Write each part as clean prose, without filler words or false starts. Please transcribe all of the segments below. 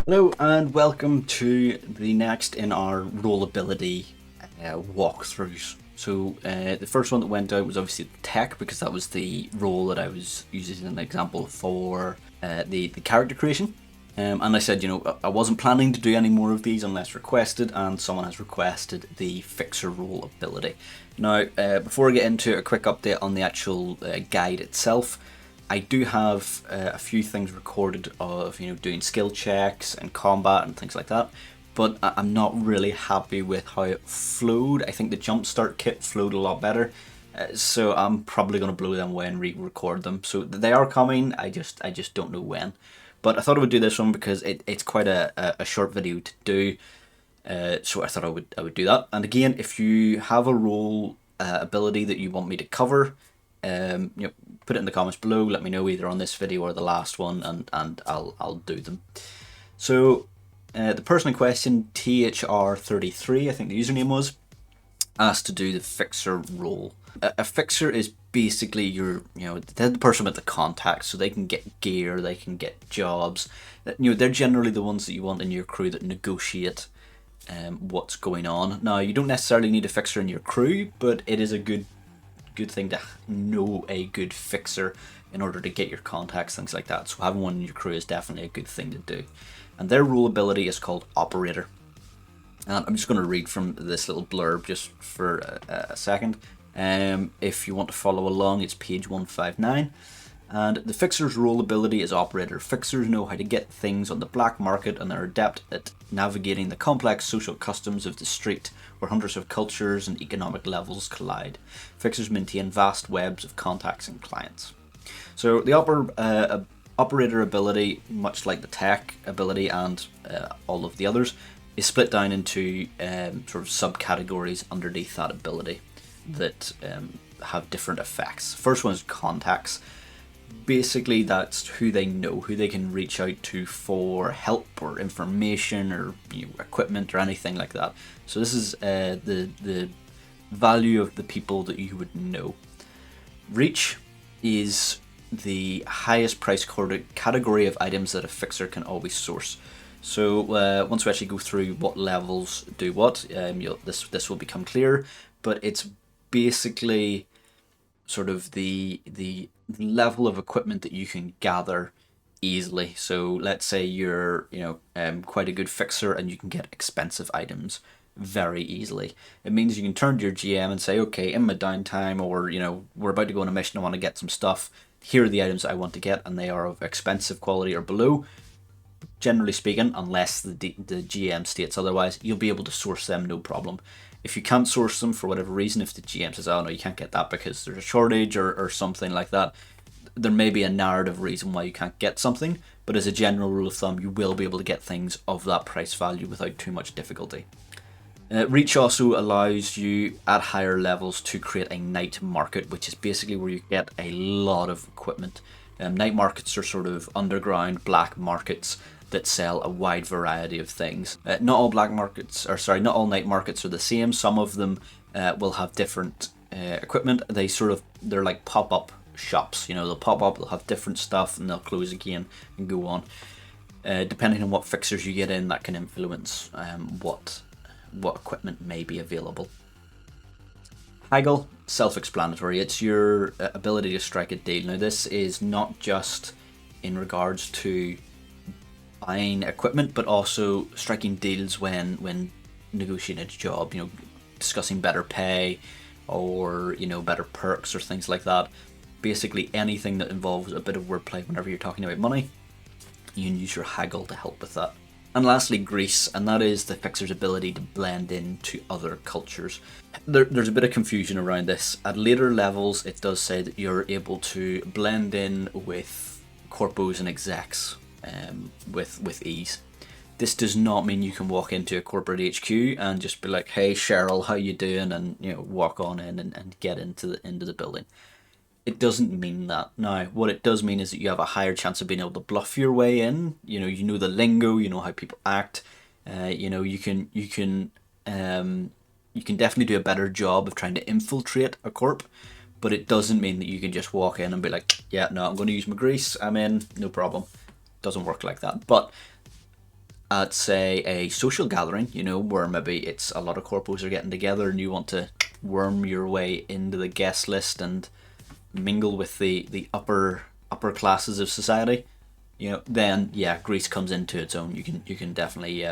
Hello and welcome to the next in our role ability walkthroughs. So the first one that went out was obviously tech, because that was the role that I was using as an example for the character creation. And I said, I wasn't planning to do any more of these unless requested, and someone has requested the fixer role ability. Now, before I get into a quick update on the actual guide itself, I do have a few things recorded of doing skill checks and combat and things like that, but I'm not really happy with how it flowed. I think the jumpstart kit flowed a lot better, so I'm probably going to blow them away and re-record them. So they are coming. I just don't know when. But I thought I would do this one because it's quite a short video to do. So I thought I would do that. And again, if you have a role ability that you want me to cover, put it in the comments below. Let me know either on this video or the last one, and I'll do them. So the person in question, THR33, I think the username was, asked to do the fixer role. A fixer is basically they're the person with the contacts, so they can get gear, they can get jobs. They're generally the ones that you want in your crew that negotiate what's going on. Now, you don't necessarily need a fixer in your crew, but it is a good thing to know a good fixer in order to get your contacts, things like that. So having one in your crew is definitely a good thing to do. And their role ability is called Operator. And I'm just going to read from this little blurb just for a second. If you want to follow along, it's page 159. And the fixer's role ability is Operator. Fixers know how to get things on the black market and are adept at navigating the complex social customs of the street, where hundreds of cultures and economic levels collide. Fixers maintain vast webs of contacts and clients. So the Operator ability, much like the tech ability and all of the others, is split down into sort of subcategories underneath that ability that have different effects. First one is contacts. Basically, that's who they know, who they can reach out to for help or information or equipment or anything like that. So this is the value of the people that you would know. Reach is the highest price category of items that a fixer can always source. So once we actually go through what levels do what, this will become clear. But it's basically sort of the level of equipment that you can gather easily. So let's say you're quite a good fixer and you can get expensive items very easily. It means you can turn to your GM and say, okay, in my downtime, or we're about to go on a mission, I want to get some stuff, here are the items that I want to get, and they are of expensive quality or below. Generally speaking, unless the GM states otherwise, you'll be able to source them no problem. If you can't source them for whatever reason, if the GM says, oh no, you can't get that because there's a shortage or something like that, there may be a narrative reason why you can't get something, but as a general rule of thumb, you will be able to get things of that price value without too much difficulty. Reach also allows you at higher levels to create a night market, which is basically where you get a lot of equipment. Night markets are sort of underground black markets that sell a wide variety of things. Not all not all night markets are the same. Some of them will have different equipment. They're like pop-up shops. They'll pop up, they'll have different stuff, and they'll close again and go on. Depending on what fixers you get in, that can influence what equipment may be available. Haggle, self-explanatory. It's your ability to strike a deal. Now, this is not just in regards to buying equipment, but also striking deals when negotiating a job. Discussing better pay or better perks or things like that. Basically, anything that involves a bit of wordplay whenever you're talking about money, you can use your haggle to help with that. And lastly, grease, and that is the fixer's ability to blend into other cultures. There's a bit of confusion around this. At later levels, it does say that you're able to blend in with corpos and execs with ease. This does not mean you can walk into a corporate HQ and just be like, hey Cheryl, how you doing? And walk on in and get into the building. It doesn't mean that. Now, what it does mean is that you have a higher chance of being able to bluff your way in. You know the lingo, you know how people act. You can definitely do a better job of trying to infiltrate a corp, but it doesn't mean that you can just walk in and be like, yeah, no, I'm going to use my grease, I'm in, no problem. Doesn't work like that. But at, say, a social gathering, you know, where maybe it's a lot of corpos are getting together and you want to worm your way into the guest list and mingle with the upper classes of society, you know, then yeah, Greece comes into its own. You can definitely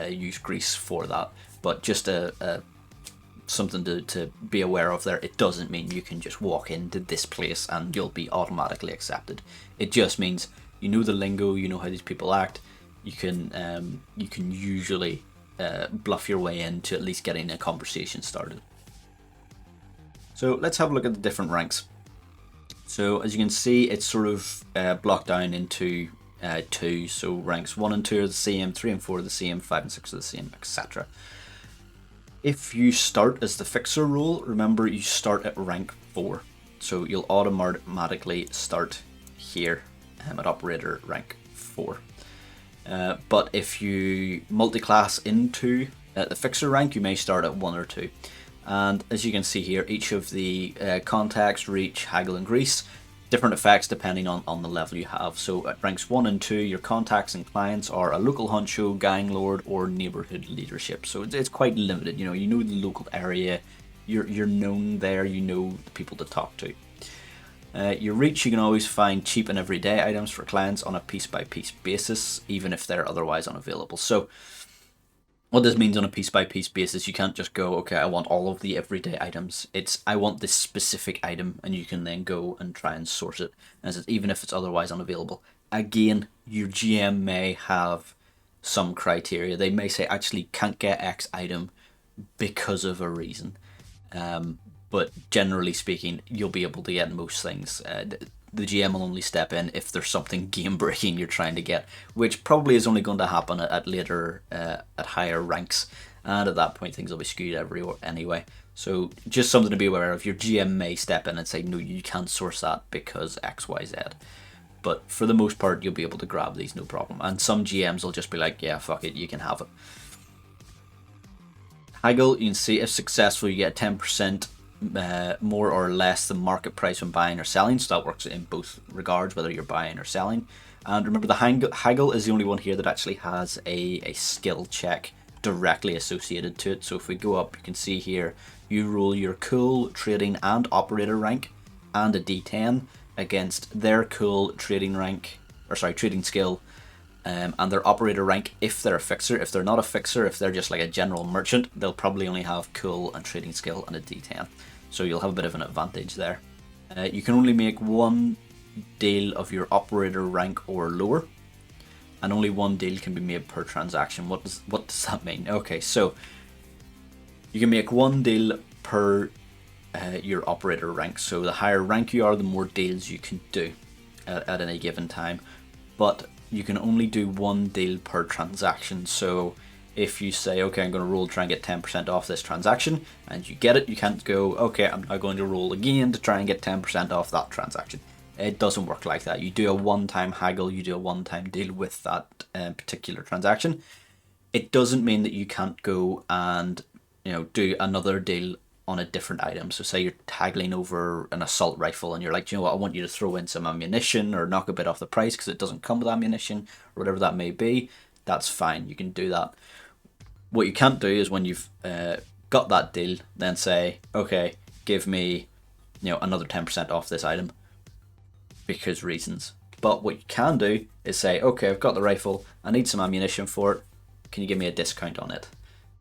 use Greece for that, but just something to be aware of there. It doesn't mean you can just walk into this place and you'll be automatically accepted. It just means you know the lingo, you know how these people act. You can usually bluff your way into at least getting a conversation started. So let's have a look at the different ranks. So as you can see, it's sort of blocked down into two. So ranks 1 and 2 are the same, 3 and 4 are the same, 5 and 6 are the same, etc. If you start as the fixer role, remember you start at rank 4. So you'll automatically start here at operator rank 4. But if you multi-class into the fixer rank, you may start at 1 or 2. And as you can see here, each of the contacts, reach, haggle and grease, different effects depending on the level you have. So at ranks 1 and 2, your contacts and clients are a local honcho, gang lord, or neighborhood leadership. So it's quite limited. You know the local area, you're known there, you know the people to talk to. Your reach, you can always find cheap and everyday items for clients on a piece-by-piece basis, even if they're otherwise unavailable. So what this means on a piece-by-piece basis, you can't just go, okay, I want all of the everyday items. It's, I want this specific item, and you can then go and try and source it, as even if it's otherwise unavailable. Again, your GM may have some criteria. They may say, actually, can't get X item because of a reason. But generally speaking, you'll be able to get most things. The GM will only step in if there's something game breaking you're trying to get, which probably is only going to happen at later, at higher ranks, and at that point things will be skewed everywhere anyway. So just something to be aware of. Your GM may step in and say, no, you can't source that because X, Y, Z. But for the most part, you'll be able to grab these no problem. And some GMs will just be like, yeah, fuck it, you can have it. Haggle, you can see if successful, you get 10%. More or less the market price when buying or selling, so that works in both regards, whether you're buying or selling. And remember, the haggle is the only one here that actually has a skill check directly associated to it. So if we go up, you can see here you roll your cool, trading and operator rank and a d10 against their cool, trading rank, or sorry, trading skill, and their operator rank if they're a fixer. If they're not a fixer, if they're just like a general merchant, they'll probably only have cool and trading skill and a d10. So you'll have a bit of an advantage there. You can only make one deal of your operator rank or lower, and only one deal can be made per transaction. What does that mean? Okay, so you can make one deal per your operator rank. So the higher rank you are, the more deals you can do at any given time. But you can only do one deal per transaction. So if you say, okay, I'm going to roll to try and get 10% off this transaction, and you get it, you can't go, okay, I'm now going to roll again to try and get 10% off that transaction. It doesn't work like that. You do a one-time haggle, you do a one-time deal with that particular transaction. It doesn't mean that you can't go and do another deal on a different item. So say you're haggling over an assault rifle and you're like, you know what, I want you to throw in some ammunition or knock a bit off the price because it doesn't come with ammunition or whatever that may be. That's fine, you can do that. What you can't do is when you've got that deal, then say, okay, give me another 10% off this item because reasons. But what you can do is say, okay, I've got the rifle, I need some ammunition for it, can you give me a discount on it?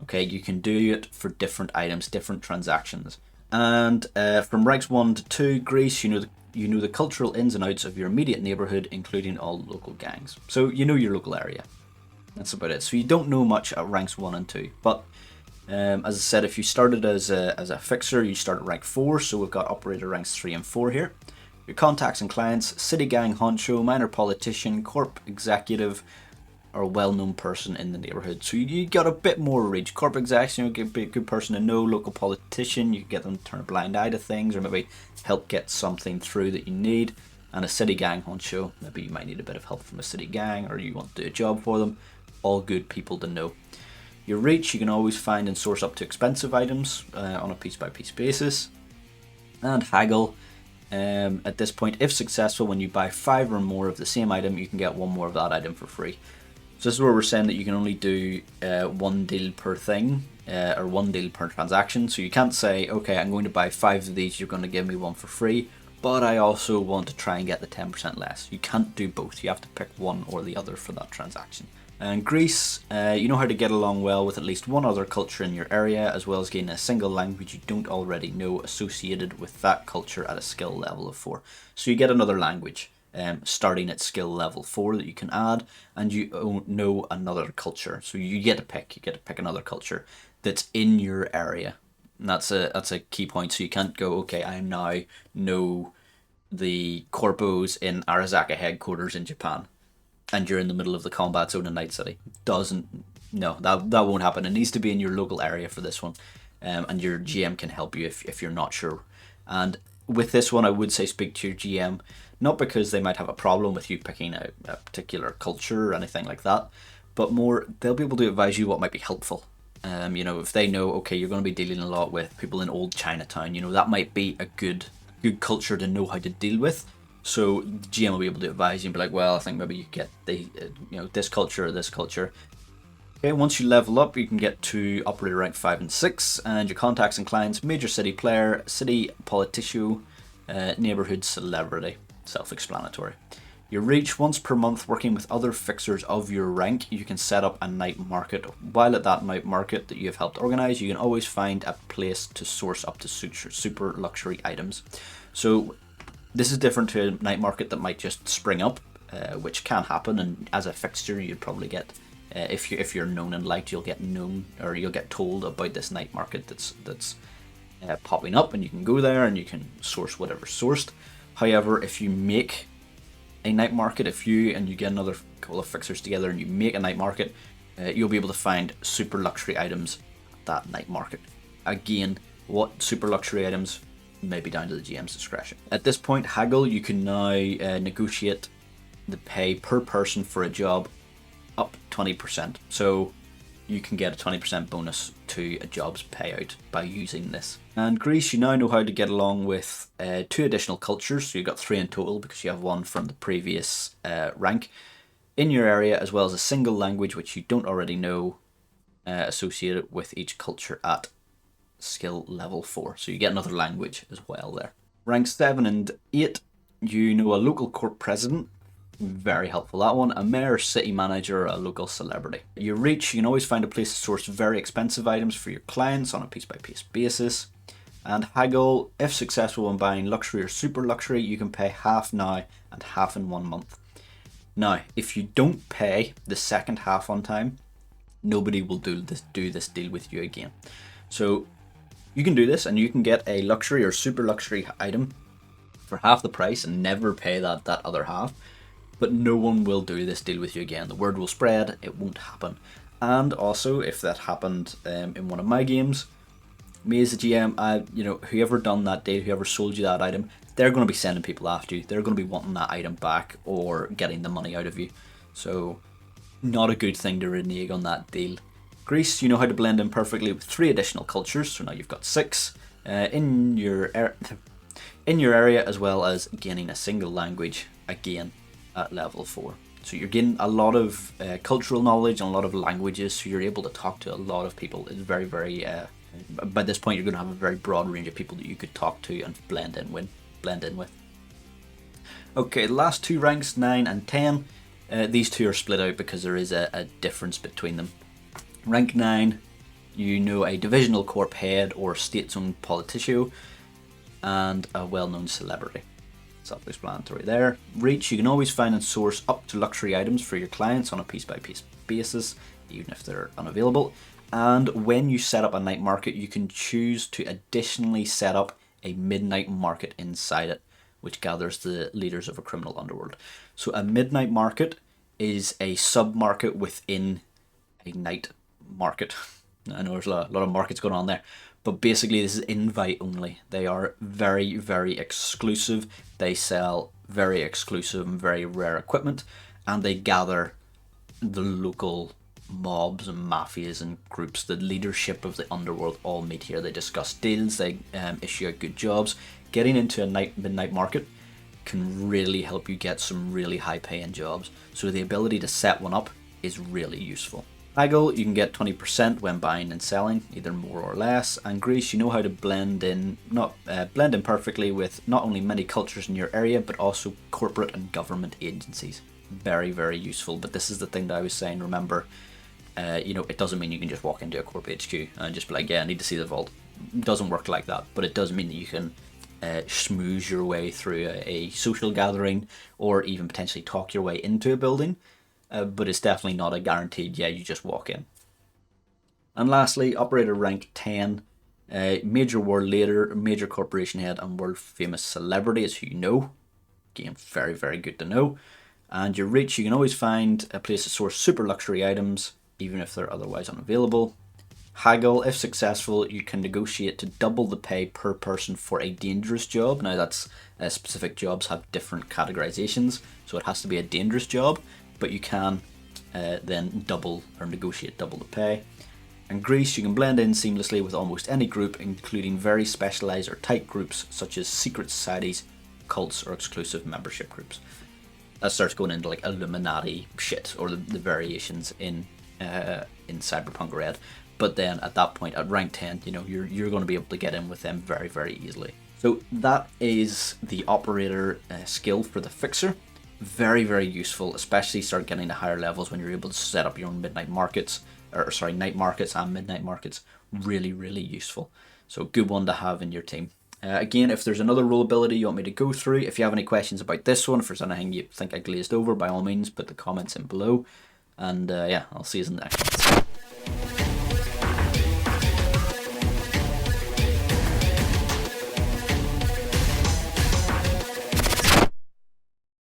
Okay, you can do it for different items, different transactions. And from ranks 1 to 2, Greece, you know the cultural ins and outs of your immediate neighborhood, including all local gangs. So you know your local area. That's about it. So you don't know much at ranks 1 and 2. But as I said, if you started as a fixer, you start at rank 4. So we've got operator ranks 3 and 4 here. Your contacts and clients: city gang honcho, minor politician, corp executive, or a well-known person in the neighborhood. So you got a bit more reach. Corp execs, be a good person to know. Local politician, you can get them to turn a blind eye to things, or maybe help get something through that you need. And a city gang honcho, maybe you might need a bit of help from a city gang, or you want to do a job for them. All good people to know. Your reach, you can always find and source up to expensive items on a piece-by-piece basis. And haggle, at this point, if successful, when you buy 5 or more of the same item, you can get 1 more of that item for free. So this is where we're saying that you can only do one deal per thing, or one deal per transaction. So you can't say, okay, I'm going to buy 5 of these, you're going to give me one for free, but I also want to try and get the 10% less. You can't do both. You have to pick one or the other for that transaction. And Greece, you know how to get along well with at least one other culture in your area, as well as gain a single language you don't already know associated with that culture at a skill level of 4. So you get another language starting at skill level 4 that you can add, and you know another culture. So you get to pick another culture that's in your area. And that's a key point. So you can't go, okay, I now know the corpos in Arazaka headquarters in Japan, and you're in the middle of the combat zone in Night City. No, that won't happen. It needs to be in your local area for this one, and your GM can help you if you're not sure. And with this one, I would say speak to your GM, not because they might have a problem with you picking a particular culture or anything like that, but more they'll be able to advise you what might be helpful. If they know, okay, you're going to be dealing a lot with people in old Chinatown, that might be a good culture to know how to deal with. So the GM will be able to advise you and be like, well, I think maybe you get the this culture or this culture. Okay, once you level up, you can get to operator rank 5 and 6, and your contacts and clients: major city player, city politician, neighborhood celebrity. Self-explanatory. Your reach: once per month, working with other fixers of your rank, you can set up a night market. While at that night market that you have helped organize, you can always find a place to source up to super luxury items. So this is different to a night market that might just spring up, which can happen, and as a fixture you'd probably get, if you're known and liked, you'll get told about this night market that's popping up, and you can go there and you can source whatever's sourced. However, if you make a night market, if you get another couple of fixers together and you make a night market, you'll be able to find super luxury items at that night market. Again, what super luxury items may be down to the GM's discretion. At this point, Haggle, you can now negotiate the pay per person for a job up 20%. So you can get a 20% bonus to a job's payout by using this. And Greece, you now know how to get along with 2 additional cultures, so you've got 3 in total because you have 1 from the previous rank in your area, as well as a single language which you don't already know associated with each culture at skill level 4. So you get another language as well there. Rank 7 and 8, you know a local court president. Very helpful, that one. A mayor, city manager, a local celebrity. Your reach: you can always find a place to source very expensive items for your clients on a piece-by-piece basis. And haggle: if successful when buying luxury or super luxury, you can pay half now and half in 1 month. Now, if you don't pay the second half on time, nobody will do this deal with you again. So you can do this, and you can get a luxury or super luxury item for half the price and never pay that other half. But no one will do this deal with you again. The word will spread, it won't happen. And also, if that happened in one of my games, me as the GM, whoever done that deal, whoever sold you that item, they're going to be sending people after you. They're going to be wanting that item back or getting the money out of you. So, not a good thing to renege on that deal. Greece, you know how to blend in perfectly with 3 additional cultures, so now you've got 6 in your area, as well as gaining a single language again at level 4. So you're getting a lot of cultural knowledge and a lot of languages, so you're able to talk to a lot of people. It's very, very by this point you're going to have a very broad range of people that you could talk to and blend in with. Okay, the last 2 ranks, 9 and 10, these 2 are split out because there is a difference between them. Rank 9, you know a divisional corp head or state-owned politician and a well-known celebrity. Self-explanatory there. Reach, you can always find and source up to luxury items for your clients on a piece-by-piece basis, even if they're unavailable. And when you set up a night market, you can choose to additionally set up a midnight market inside it, which gathers the leaders of a criminal underworld. So a midnight market is a sub-market within a night market. I know there's a lot of markets going on there, but basically this is invite only. They are very, very exclusive. They sell very exclusive and very rare equipment, and they gather the local mobs and mafias and groups. The leadership of the underworld all meet here. They discuss deals, they issue out good jobs. Getting into a midnight market can really help you get some really high paying jobs. So the ability to set one up is really useful. Haggle, you can get 20% when buying and selling, either more or less. And Grease, you know how to blend in, blend in perfectly with not only many cultures in your area, but also corporate and government agencies. Very, very useful. But this is the thing that I was saying. Remember, it doesn't mean you can just walk into a corp HQ and just be like, yeah, I need to see the vault. It doesn't work like that. But it does mean that you can schmooze your way through a social gathering, or even potentially talk your way into a building. But it's definitely not a guaranteed, yeah, you just walk in. And lastly, operator rank 10, major world leader, major corporation head, and world famous celebrity is who you know. Again, very, very good to know. And your reach, you can always find a place to source super luxury items, even if they're otherwise unavailable. Haggle, if successful, you can negotiate to double the pay per person for a dangerous job. Now that's specific jobs have different categorizations, so it has to be a dangerous job, but you can then double or negotiate double the pay. And Grease, you can blend in seamlessly with almost any group, including very specialized or tight groups such as secret societies, cults, or exclusive membership groups. That starts going into like Illuminati shit, or the variations in Cyberpunk Red. But then at that point, at rank 10, you're going to be able to get in with them very, very easily. So that is the operator skill for the Fixer. Very, very useful, especially start getting to higher levels when you're able to set up your own night markets and midnight markets. Really, really useful. So good one to have in your team. Again, if there's another role ability you want me to go through, if you have any questions about this one, if there's anything you think I glazed over, by all means, put the comments in below. And yeah, I'll see you in the next one.